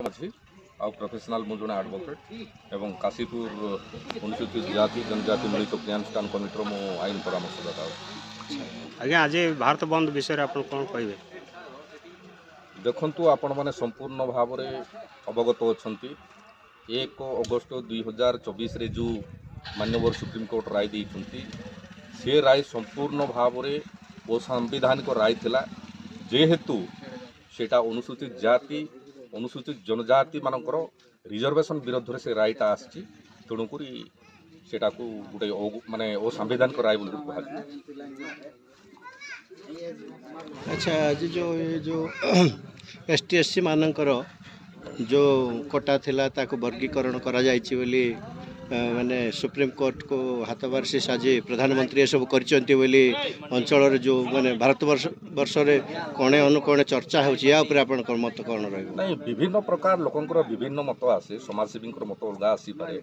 माझी आ प्रोफेशनल मु जड़े आडभोकेट एवं काशीपुर अनुसूचित जाति जनजाति मिलित क्रियानुष्ठान कमिटर मु आईन परामर्शदाता। आज्ञा आज भारत बंद विषय आप कौन कहे? देखु आपण मैंने संपूर्ण भाव में अवगत अच्छा 1 अगस्ट 2024 जो माननीय सुप्रीमकोर्ट राय देते से राय संपूर्ण भाव में वो संवैधानिक राय थिला जेहेतु सेटा अनुसूचित जाति अनुसूचित जनजाति मानकर रिजर्वेशन विरोध से रायटा आसी तेणुक सेटा को गोटे माने संवैधानिक राय बोल कहा। अच्छा आज जो ST SC मानकर जो कोटा थिला ताको वर्गीकरण करा जायछि बोली माने सुप्रीम कोर्ट को हाथबार से आज प्रधानमंत्री ये सब करचंती बोली अंचल जो माने भारत वर्ष रे कोणे अनुकोणे चर्चा होछि या ऊपर आपण मत कोन रहबो? नहीं विभिन्न प्रकार लोकंकर विभिन्न मत आसे समाजसेवी मत अलग आसी पारे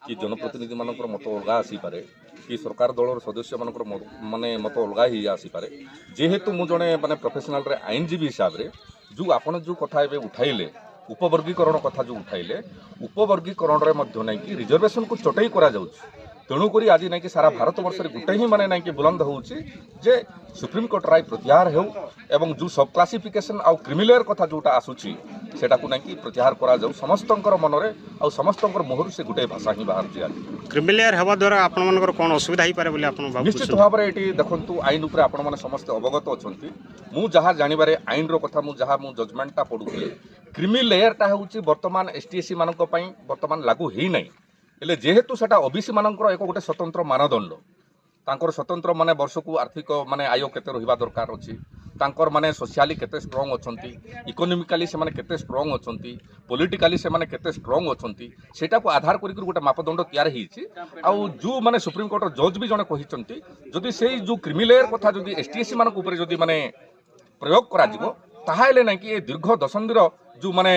कि जनप्रतिनिधि मानकर मत अलग आसी पारे कि सरकार दलर सदस्य मानकर माने मत अलग ही आसी पारे। जेहेतु मु जने माने प्रोफेशनल रे आईनजीवी हिसाब रे जो आपण जो कथा एबे उठाइले उपवर्गीकरण कथा जो उठाइले उपवर्गीकरण रे मध्य नहीं कि रिजर्वेशन को चटई करा जाउछि तेणुक आज नहीं कि सारा भारत वर्ष में गोटे ही माने नहीं कि बुलंद होउछि जे सुप्रीम कोर्ट राय प्रत्याहार हो एवं जो सब क्लासिफिकेशन आउ क्रिमिलेयर कथा जोटा आसुछि सेटा को नहीं कि प्रत्याहार करा जाउ समस्तंकर मनरे आउ समस्तंकर मुहर से गोटे भाषा ही बाहर जी। क्रिमिलेयर हवा द्वारा आपण मानकर कोन असुविधा ही पारे बोली आपण भाबु? निश्चित भाव में ये देखंतु आईन ऊपर आपण माने समस्त अवगत अछंती मु जहाँ जानिबारे आईन रो कथा मु जहाँ मु जजमेंटा पढुथि क्रिमिलेयरटा होउछि वर्तमान ST SC मानक पई वर्तमान लागू हेई नै हेले जेहेतु सेटा OBC मानकर एक गोटे स्वतंत्र मानदंड तांकर स्वतंत्र माने वर्ष को आर्थिक माने आय केते रहिबा दरकार अछि तांकर माने सोशली केते स्ट्रांग अछंती इकोनॉमिकली से माने केते स्ट्रांग अछंती पॉलिटिकली से माने केते स्ट्रांग अछंती सेटा को आधार करी गोटे मापदंड तैयार हिछि आउ जो माने सुप्रीम कोर्ट जज भी जने कहिसंती जदि सेही जो क्रिमिलेयर कथा जदि ST SC मानक ऊपर जदि माने प्रयोग करा जिवो ताहाले नै कि ए दीर्घ दशंधीर जो माने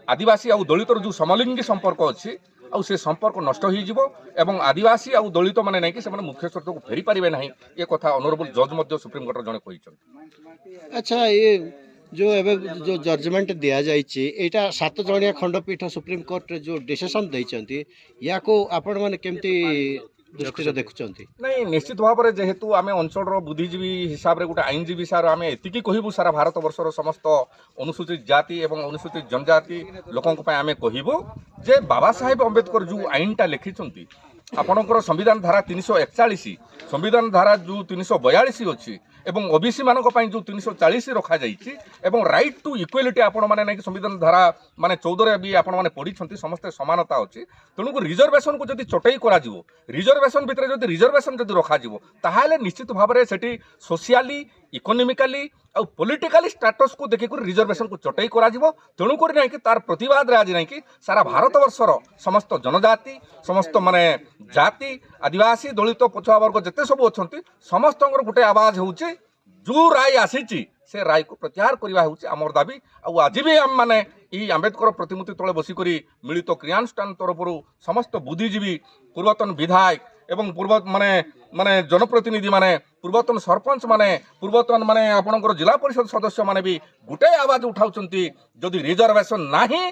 आदिवासी आउ दलितर जो समलिंगी संपर्क अछि आउ से संपर्क नष्ट हो जिवो एवं आदिवासी आउ दलित माने नै कि से माने मुख्य स्रोत को फेरी पारिबे नाही ये कथा ऑनरेबल जज मध्य सुप्रीम कोर्ट जने कहिसंती। अच्छा ये जो एबे जो जजमेंट दिया जाइछि एटा 7 जणिया खंडपीठ सुप्रीम कोर्ट जो डिसीजन दैछंती या को आपण माने केमती दृष्टि देखुचंती? नहीं निश्चित भाव में जेहेतु आम अंचल बुद्धिजीवी हिसाब से गोटे आईनजीवी हिसाब से आम एति कहूँ सारा भारत वर्षर समस्त अनुसूचित जाति एवं अनुसूचित जनजाति लोकों आम कहूँ जे बाबा साहेब अम्बेडकर जो आईनटा लिखिं आपणकर संविधान धारा 341 संविधान धारा जो 342 अच्छी एवं OBC मानक पई जो 340 रखा जाइछि एवं राइट टू इक्वालिटी आपण माने नै संविधान धारा माने 14 रे भी आपण माने पढिछंती समस्त समानता अछि तेणुक रिजर्वेशन को जदि चटई करा जिवो रिजर्वेशन भितर जदि रिजर्वेशन जदि रखा जिवो ताहाले निश्चित भाव में सेठी सोशियाली इकोनॉमिकली आउ पॉलिटिकली स्टेटस को देखि कर रिजर्वेशन को चटई करा जिवो तेणुक नै कि तार प्रतिवाद रे आज नै कि सारा भारत वर्षर समस्त जनजाति समस्त माने जाति आदिवासी दलित पछुआ वर्ग जते सब अछंती समस्तंकर गोटे आवाज होउछि जो राय आसीची से राय को प्रत्याहार करवा होउछि आमर दाबी। आउ आज भी आम माने ई आंबेडकर प्रतिमूर्ति तले बसिकरी मिलित क्रियानुष्ठान तरफरु समस्त बुद्धिजीवी पूर्वतन विधायक एवं पूर्व माने माने जनप्रतिनिधि माने पूर्वतन सरपंच माने पूर्वतन माने आपणकर जिला परिषद सदस्य माने भी गोटे आवाज उठाउछंती जदि रिजर्वेशन नाही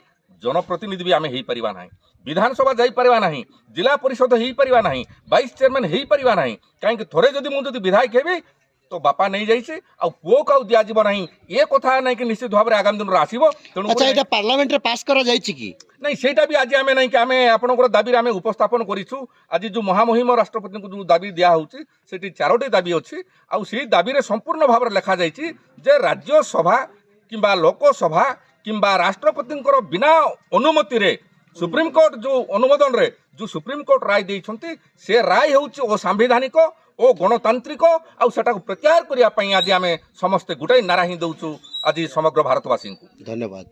जनप्रतिनिधि भी आम हो पारिबा नाही विधानसभा जाई परिबा नाही जिला परिषद हो परिबा नाही वाइस चेयरमैन हो परिबा नाही काहेकि थोड़े जदि मु जदि विधायक हेबी तो बापा नहीं जाइए आ पुओ का दिया जीव नहीं ये कथा नहीं कि निश्चित भाव में आगामी दिन आसो। अच्छा एटा पार्लियामेंट रे पास करा जाइछि कि नहीं सेटा भी आज आमे नहीं कि आमे आपनकर दाबी आमे उपस्थापन करिछु आज जो महामहिम राष्ट्रपति को जो दाबी दिया होछि सेठी 4टी दाबी अछि आ से दाबी रे संपूर्ण भाव में लिखा जाइछि जे राज्यसभा किंबा लोकसभा किंबा राष्ट्रपतिंकर बिना अनुमति रे सुप्रीम कोर्ट जो अनुमोदन रे जो सुप्रीम कोर्ट राय देइछंती से राय होउछि ओ संवैधानिक ओ गणतांत्रिक आउ सेटा को प्रत्याहार करिया पई आज आमे समस्त गुटाई नारा ही दउछु आज समग्र भारतवासी को। धन्यवाद।